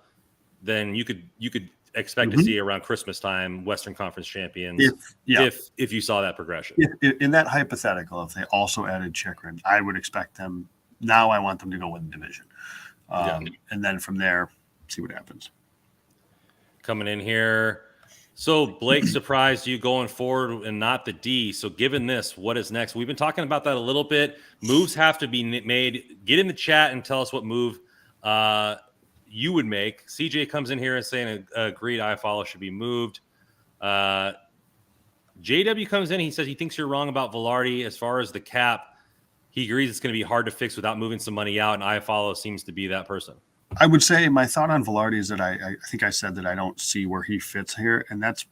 then you could expect to see around Christmas time Western Conference champions if you saw that progression.
In that hypothetical, if they also added Chikrin, I would expect them. Now I want them to go win the division, and then from there, see what happens.
Coming in here. So Blake surprised you going forward and not the D. So given this, what is next? We've been talking about that a little bit. Moves have to be made. Get in the chat and tell us what move you would make. CJ comes in here and saying agreed, Iafallo should be moved. JW comes in. He says he thinks you're wrong about Velarde as far as the cap. He agrees it's going to be hard to fix without moving some money out, and Iafallo seems to be that person.
I would say my thought on Velarde is that I think I said that I don't see where he fits here. And that's,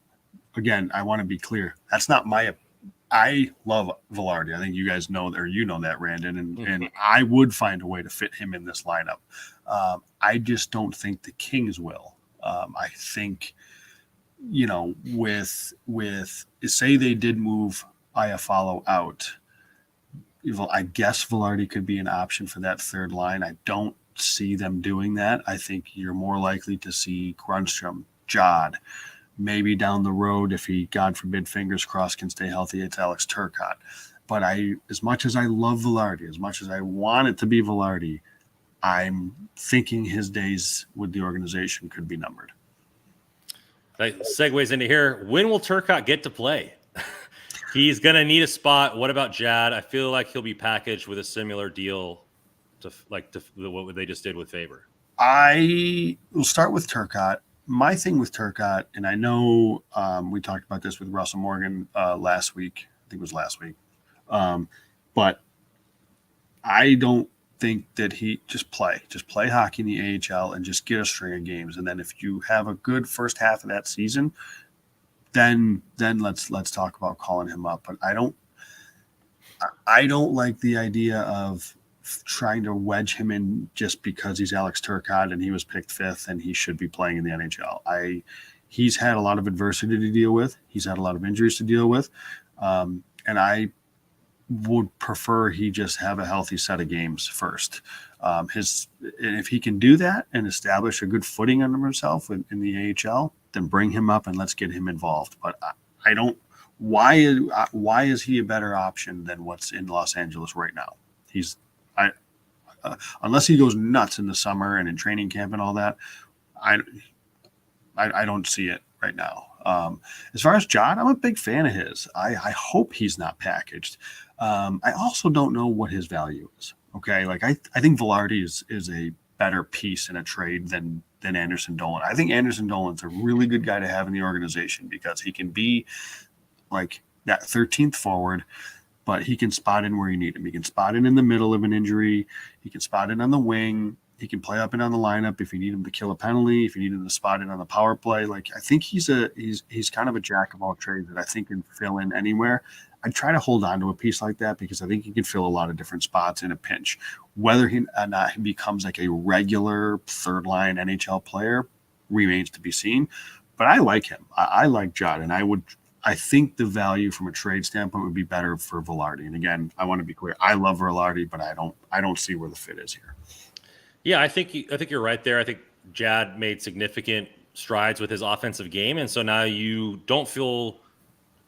again, I want to be clear. That's not I love Velarde. I think you guys know, or you know that, Randon, and I would find a way to fit him in this lineup. I just don't think the Kings will. I think, with say they did move Iafallo out, I guess Velarde could be an option for that third line. I don't see them doing that. I think you're more likely to see Grunstrom, Jod, maybe down the road, if he, God forbid, fingers crossed, can stay healthy, it's Alex Turcotte. But as much as I love Velarde, as much as I want it to be Velarde, I'm thinking his days with the organization could be numbered.
That segues into here. When will Turcotte get to play? He's going to need a spot. What about Jad? I feel like he'll be packaged with a similar deal to what they just did with Faber.
I will start with Turcotte. My thing with Turcotte, and I know we talked about this with Russell Morgan last week. I think it was last week. But I don't think that he just play hockey in the AHL and just get a string of games. And then if you have a good first half of that season, then let's talk about calling him up. But I don't like the idea of trying to wedge him in just because he's Alex Turcotte and he was picked 5th and he should be playing in the NHL. He's had a lot of adversity to deal with. He's had a lot of injuries to deal with. And I would prefer he just have a healthy set of games first. And if he can do that and establish a good footing under himself in the AHL, then bring him up and let's get him involved. But I don't. Why is he a better option than what's in Los Angeles right now? Unless he goes nuts in the summer and in training camp and all that, I don't see it right now. As far as John, I'm a big fan of his. I hope he's not packaged. I also don't know what his value is. Okay, like I think Velarde is a better piece in a trade than Anderson Dolan. I think Anderson Dolan's a really good guy to have in the organization because he can be like that 13th forward, but he can spot in where you need him. He can spot in the middle of an injury. He can spot in on the wing. He can play up and down the lineup if you need him to kill a penalty, if you need him to spot in on the power play. Like I think he's kind of a jack of all trades that I think can fill in anywhere. I try to hold on to a piece like that because I think he can fill a lot of different spots in a pinch. Whether he or not he becomes like a regular third line NHL player remains to be seen. But I like him. I like Jod, and I think the value from a trade standpoint would be better for Velarde. And again, I want to be clear. I love Velarde, but I don't see where the fit is here.
Yeah, I think you're right there. I think Jad made significant strides with his offensive game, and so now you don't feel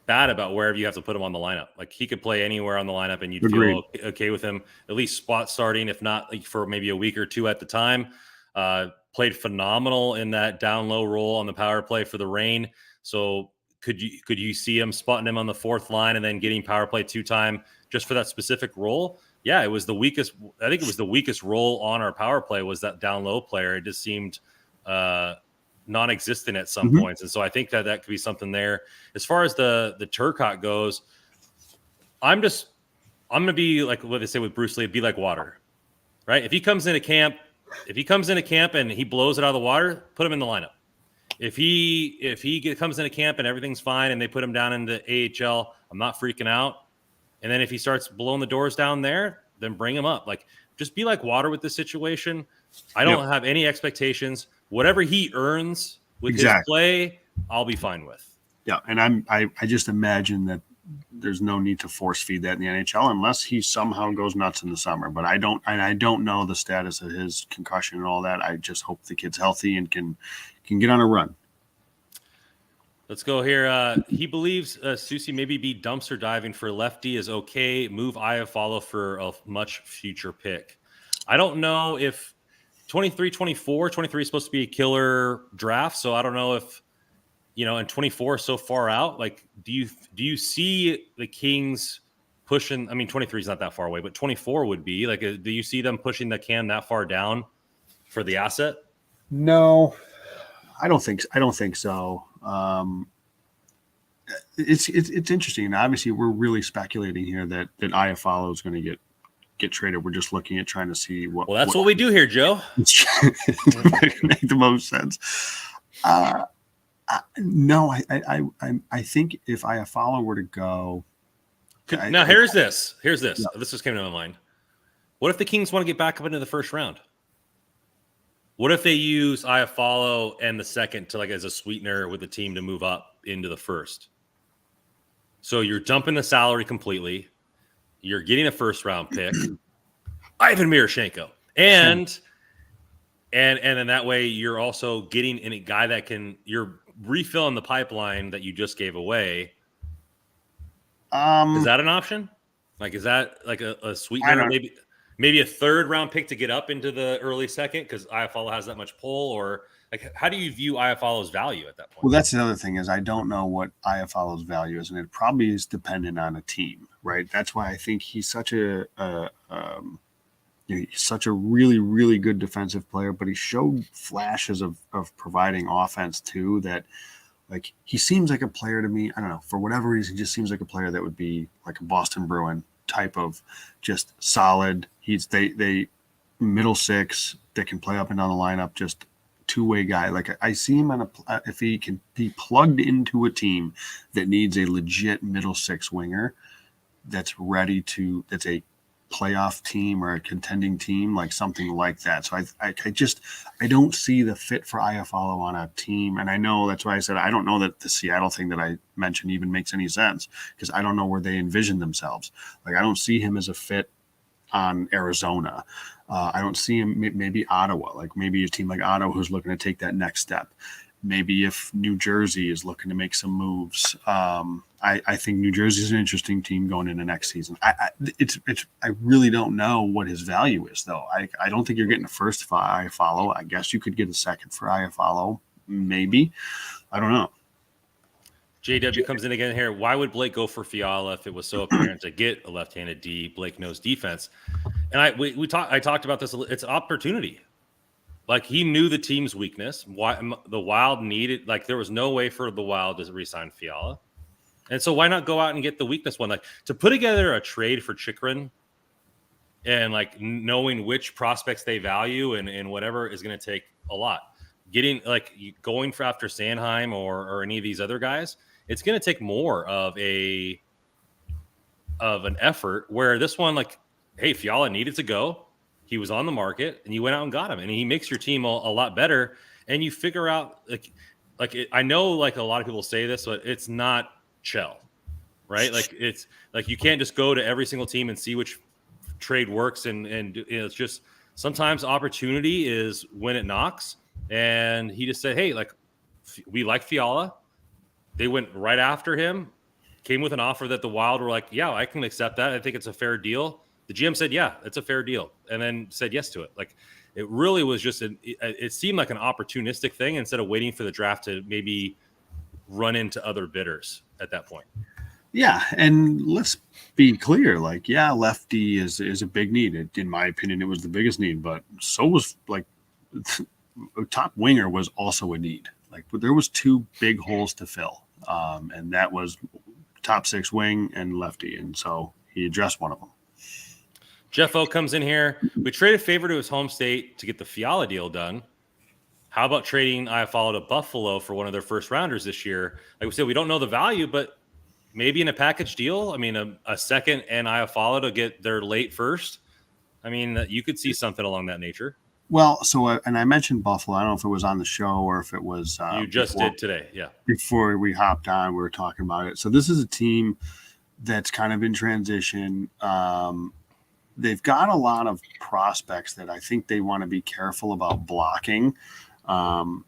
bad about wherever you have to put him on the lineup. Like he could play anywhere on the lineup, and you'd feel okay with him at least spot starting, if not like for maybe a week or two at the time. Played phenomenal in that down low role on the power play for the Reign. So could you see him spotting him on the 4th line and then getting power play 2-time just for that specific role? Yeah, it was the weakest. I think it was the weakest role on our power play was that down low player. It just seemed non-existent at some points, and so I think that could be something there. As far as the Turcotte goes, I'm gonna be like what they say with Bruce Lee, be like water, right? If he comes into camp and he blows it out of the water, put him in the lineup. If he comes into camp and everything's fine and they put him down in the AHL, I'm not freaking out. And then if he starts blowing the doors down there, then bring him up. Like, just be like water with this situation. I don't have any expectations. Whatever he earns with his play, I'll be fine with.
Yeah, and I just imagine that there's no need to force feed that in the NHL unless he somehow goes nuts in the summer. But I don't know the status of his concussion and all that. I just hope the kid's healthy and can get on a run.
Let's go here. He believes Susie maybe be dumpster diving for lefty is okay. Move Iafallo for a much future pick. I don't know if 23 is supposed to be a killer draft. So I don't know if, and 24 is so far out. Like, do you see the Kings pushing? I mean, 23 is not that far away, but 24 would be like, do you see them pushing the can that far down for the asset?
No, I don't think so. It's interesting. And obviously, we're really speculating here that Iafallo is going to get traded. We're just looking at trying to see what.
Well, that's what we do here, Joe.
Make the most sense. No, I think if Iafallo were to go.
Here's this. Yeah. This just came to my mind. What if the Kings want to get back up into the first round? What if they use Iafallo and the second to as a sweetener with the team to move up into the first? So you're dumping the salary completely. You're getting a first round pick, Ivan Miroshnichenko, and then that way you're also getting a guy that you're refilling the pipeline that you just gave away. Is that an option? Is that a sweetener? Maybe a third round pick to get up into the early second because Iafallo has that much pull, or how do you view Iafallo's value at that point?
Well, that's the other thing is I don't know what Iafallo's value is, and it probably is dependent on a team, right? That's why I think he's such a really, really good defensive player, but he showed flashes of providing offense too. That he seems like a player to me. I don't know, for whatever reason, he just seems like a player that would be like a Boston Bruin type of just solid. They middle six that can play up and down the lineup, just two-way guy. I see him if he can be plugged into a team that needs a legit middle six winger that's a playoff team or a contending team, something like that. So I don't see the fit for Iafallo on a team. And I know that's why I said I don't know that the Seattle thing that I mentioned even makes any sense because I don't know where they envision themselves. I don't see him as a fit on Arizona. I don't see him, maybe Ottawa, maybe a team like Ottawa who's looking to take that next step. Maybe if New Jersey is looking to make some moves. I think New Jersey is an interesting team going into next season. I really don't know what his value is, though. I don't think you're getting a first for Iafallo. I guess you could get a second for Iafallo, maybe. I don't know.
JW comes in again here. Why would Blake go for Fiala if it was so apparent to get a left-handed D? Blake knows defense, and I talked about this. It's an opportunity. He knew the team's weakness. Why the Wild needed? There was no way for the Wild to re-sign Fiala, and so why not go out and get the weakness one? To put together a trade for Chychrun, and knowing which prospects they value and whatever is going to take a lot. Getting going for after Sanheim or any of these other guys. It's going to take more of an effort where this one, hey, Fiala needed to go. He was on the market and you went out and got him and he makes your team a lot better. And you figure out I know a lot of people say this, but it's not Chell, right? It's you can't just go to every single team and see which trade works. And it's just sometimes opportunity is when it knocks. And he just said, hey, we like Fiala. They went right after him, came with an offer that the Wild were yeah, I can accept that. I think it's a fair deal. The GM said, yeah, it's a fair deal, and then said yes to it. It really was just it seemed like an opportunistic thing instead of waiting for the draft to maybe run into other bidders at that point.
Yeah, and let's be clear. Lefty is a big need. In my opinion, it was the biggest need, but so was top winger was also a need. There was two big holes to fill. And that was top six wing and lefty. And so he addressed one of them.
Jeff O comes in here. We traded Favor to his home state to get the Fiala deal done. How about trading Iafallo to Buffalo for one of their first rounders this year? Like we said, we don't know the value, but maybe in a package deal. I mean, a second and Fiala to get their late first. I mean, you could see something along that nature.
Well, so and I mentioned Buffalo. I don't know if it was on the show or if it was
you just did today. Yeah,
before we hopped on, we were talking about it. So this is a team that's kind of in transition. They've got a lot of prospects that I think they want to be careful about blocking. The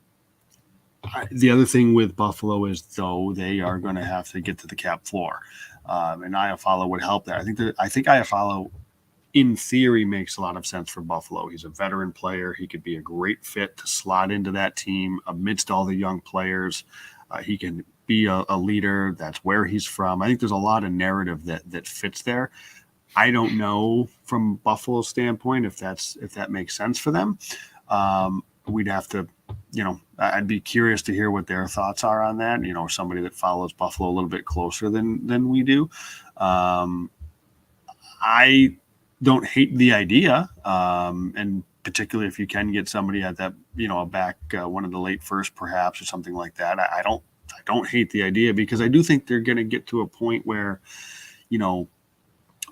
other thing with Buffalo is, though, they are going to have to get to the cap floor, and Iafallo would help that. I think Iafallo, in theory, makes a lot of sense for Buffalo. He's a veteran player. He could be a great fit to slot into that team amidst all the young players. He can be a leader. That's where he's from. I think there's a lot of narrative that fits there. I don't know from Buffalo's standpoint if that makes sense for them. We'd have to, I'd be curious to hear what their thoughts are on that. Somebody that follows Buffalo a little bit closer than we do. I don't hate the idea, and particularly if you can get somebody at that, back one of the late first perhaps or something like that. I don't hate the idea because I do think they're going to get to a point where,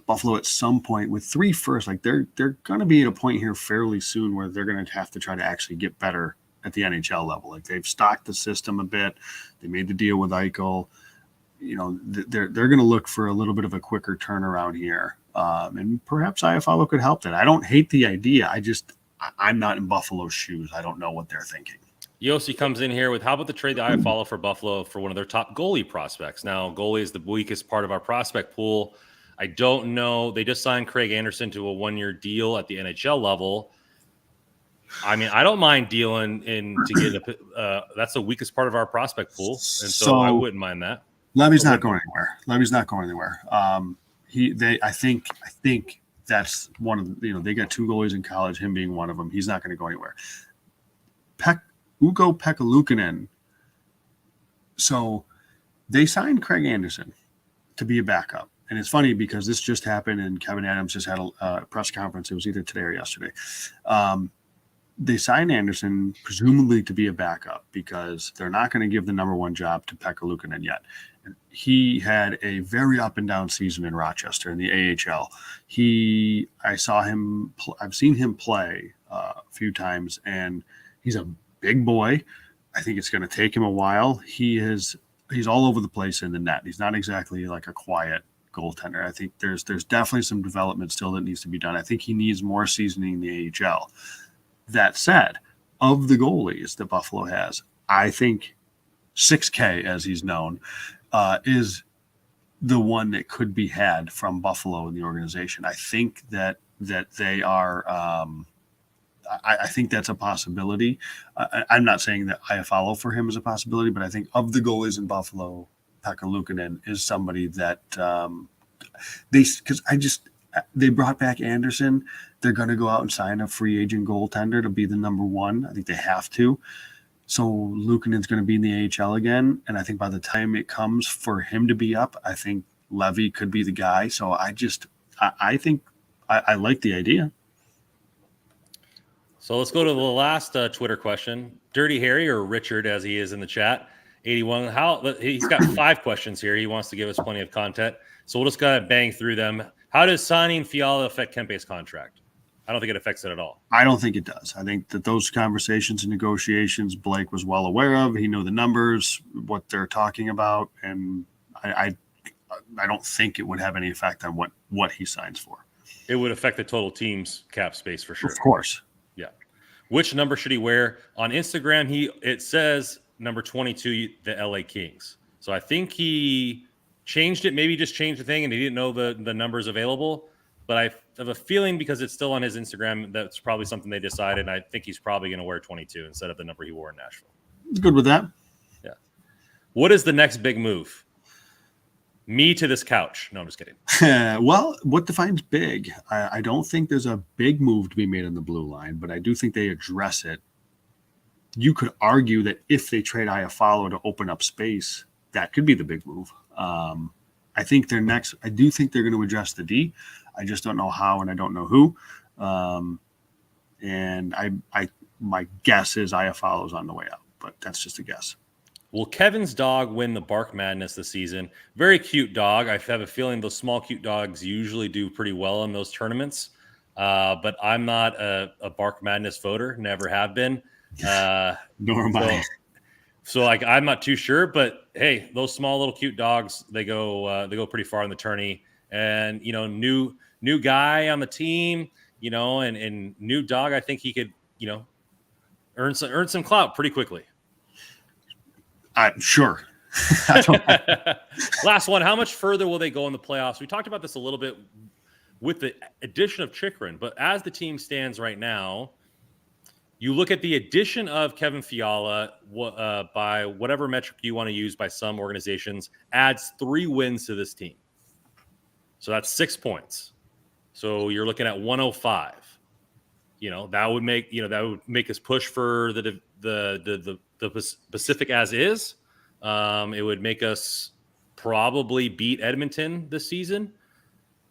Buffalo at some point with 3 firsts, like they're going to be at a point here fairly soon where they're going to have to try to actually get better at the NHL level. Like they've stocked the system a bit. They made the deal with Eichel. They're going to look for a little bit of a quicker turnaround here. And perhaps Iafallo could help that. I don't hate the idea. I'm not in Buffalo's shoes. I don't know what they're thinking.
Yossi comes in here with, how about the trade that Iafallo for Buffalo for one of their top goalie prospects? Now, goalie is the weakest part of our prospect pool. I don't know. They just signed Craig Anderson to a 1-year deal at the NHL level. I mean, I don't mind dealing in to get that's the weakest part of our prospect pool, and so I wouldn't mind that.
Levy's not going anywhere. I think that's one of the, they got 2 goalies in college, him being one of them. He's not going to go anywhere. Ugo Pekka-Luukkonen. So they signed Craig Anderson to be a backup. And it's funny because this just happened and Kevin Adams just had a press conference. It was either today or yesterday. They signed Anderson presumably to be a backup because they're not going to give the number 1 job to Pekka-Luukkonen yet. He had a very up and down season in Rochester in the AHL. I've seen him play a few times, and he's a big boy. I think it's going to take him a while. He's all over the place in the net. He's not exactly like a quiet goaltender. I think there's definitely some development still that needs to be done. I think he needs more seasoning in the AHL. That said, of the goalies that Buffalo has, I think 6K, as he's known, is the one that could be had from Buffalo in the organization. I think that they are. I think that's a possibility. I'm not saying that Iafallo for him is a possibility, but I think of the goalies in Buffalo, Pekka-Luukkonen is somebody that they brought back Anderson. They're going to go out and sign a free agent goaltender to be the number 1. I think they have to. So Luukkonen's going to be in the AHL again. And I think by the time it comes for him to be up, I think Levy could be the guy. So I think I like the idea.
So let's go to the last Twitter question. Dirty Harry, or Richard as he is in the chat, 81. He's got 5 questions here. He wants to give us plenty of content. So we'll just kind of bang through them. How does signing Fiala affect Kenpay's contract? I don't think it affects it at all.
I don't think it does. I think that those conversations and negotiations Blake was well aware of. He knew the numbers, what they're talking about, and I don't think it would have any effect on what he signs for.
It would affect the total team's cap space for sure.
Of course.
Yeah. Which number should he wear? On Instagram, it says number 22, the LA Kings. So I think he changed it, maybe just changed the thing and he didn't know the numbers available. But I have a feeling because it's still on his Instagram, that's probably something they decided. And I think he's probably going to wear 22 instead of the number he wore in Nashville.
Good with that.
Yeah. What is the next big move? Me to this couch. No, I'm just kidding.
Well, what defines big? I don't think there's a big move to be made on the blue line, but I do think they address it. You could argue that if they trade Iafallo to open up space, that could be the big move. I think I do think they're going to address the D. I just don't know how, and I don't know who. And my guess is Iafallo's on the way out, but that's just a guess.
will Kevin's dog win the Bark Madness this season? Very cute dog. I have a feeling those small, cute dogs usually do pretty well in those tournaments. But I'm not a Bark Madness voter. Never have been.
Nor am I.
So like, I'm not too sure. But hey, those small, little, cute dogs, they go pretty far in the tourney. And new guy on the team, and new dog. I think he could, earn some clout pretty quickly.
I'm sure.
Last one. How much further will they go in the playoffs? We talked about this a little bit with the addition of Chikrin, but as the team stands right now, you look at the addition of Kevin Fiala by whatever metric you want to use by some organizations, adds 3 wins to this team. So that's 6 points. So you're looking at 105. That would make us push for the Pacific as is. It would make us probably beat Edmonton this season.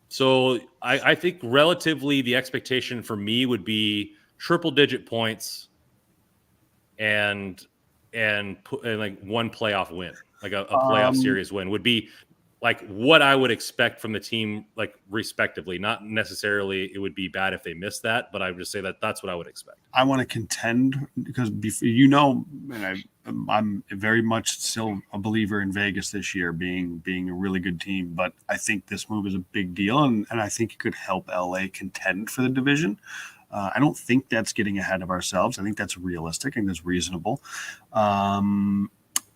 So I think relatively the expectation for me would be triple-digit points and like one playoff win, like a playoff series win would be like what I would expect from the team, like respectively. Not necessarily it would be bad if they missed that, but I would just say that that's what I would expect.
I want to contend because and I'm very much still a believer in Vegas this year being a really good team, but I think this move is a big deal, and I think it could help LA contend for the division. I don't think that's getting ahead of ourselves. I think that's realistic and that's reasonable. And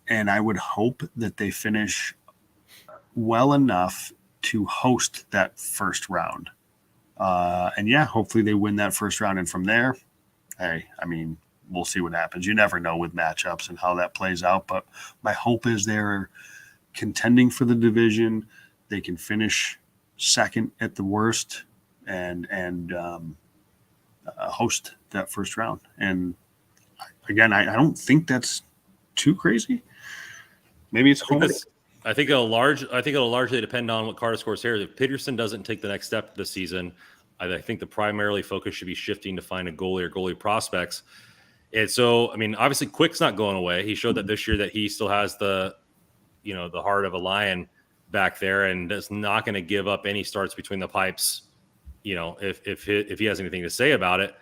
I would hope that they finish well enough to host that first round. Hopefully they win that first round. And from there, we'll see what happens. You never know with matchups and how that plays out. But my hope is they're contending for the division. They can finish second at the worst and host that first round. And again, I don't think that's too crazy. Maybe it's home.
I think it'll largely depend on what Carter scores here. If Peterson doesn't take the next step this season, I think the primarily focus should be shifting to find a goalie or goalie prospects. And so, obviously Quick's not going away. He showed that this year that he still has the heart of a lion back there and is not going to give up any starts between the pipes, if he has anything to say about it.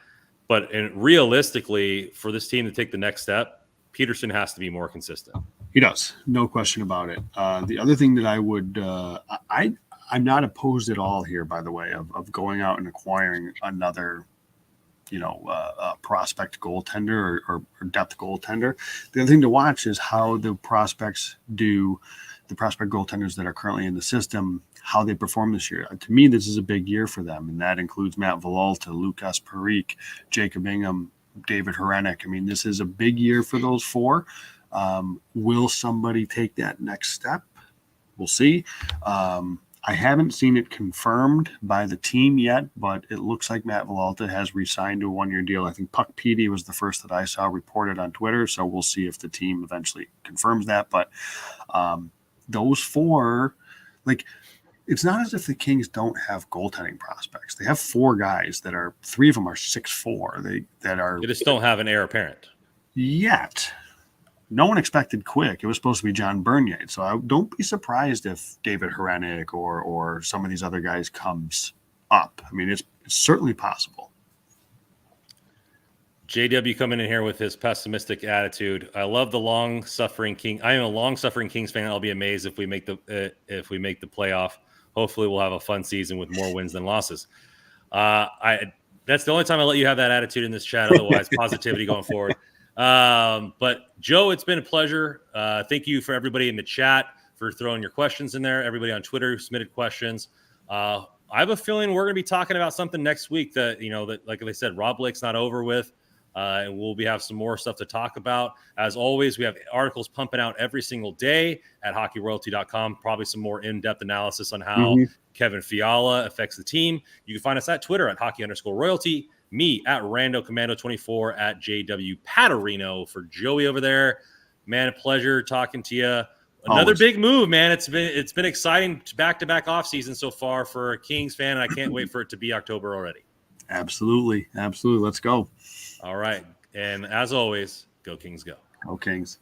But realistically, for this team to take the next step, Peterson has to be more consistent.
He does, no question about it. The other thing that I would, I'm not opposed at all here, by the way, of going out and acquiring another, prospect goaltender or depth goaltender. The other thing to watch is how the prospect goaltenders that are currently in the system, how they perform this year. To me, this is a big year for them, and that includes Matt Villalta, Lukas Parikh, Jacob Ingham, David Hrenek. This is a big year for those 4. Will somebody take that next step? We'll see. I haven't seen it confirmed by the team yet, but it looks like Matt Villalta has re-signed to a 1-year deal. I think Puck PD was the first that I saw reported on Twitter, so we'll see if the team eventually confirms that. But those 4, it's not as if the Kings don't have goaltending prospects. They have 4 guys that are 3 of them are 6'4". They
just don't have an heir apparent
yet. No one expected Quick. It was supposed to be John Bernier. So don't be surprised if David Hrenek or some of these other guys comes up. It's certainly possible.
JW coming in here with his pessimistic attitude. I love the long-suffering King. I am a long-suffering Kings fan. I'll be amazed if we make the playoff. Hopefully, we'll have a fun season with more wins than losses. That's the only time I let you have that attitude in this chat. Otherwise, positivity going forward. But Joe, it's been a pleasure. Thank you for everybody in the chat for throwing your questions in there. Everybody on Twitter who submitted questions. I have a feeling we're going to be talking about something next week that, like I said, Rob Blake's not over with. And we'll have some more stuff to talk about. As always, we have articles pumping out every single day at hockeyroyalty.com. Probably some more in-depth analysis on how Kevin Fiala affects the team. You can find us at Twitter at hockey_royalty. Me at Rando Commando 24, at JW Paterino for Joey over there. Man, a pleasure talking to you. Another big move, man. It's been exciting back-to-back off season so far for a Kings fan, and I can't wait for it to be October already.
Absolutely. Let's go.
All right. And as always, go Kings go.
Go Kings.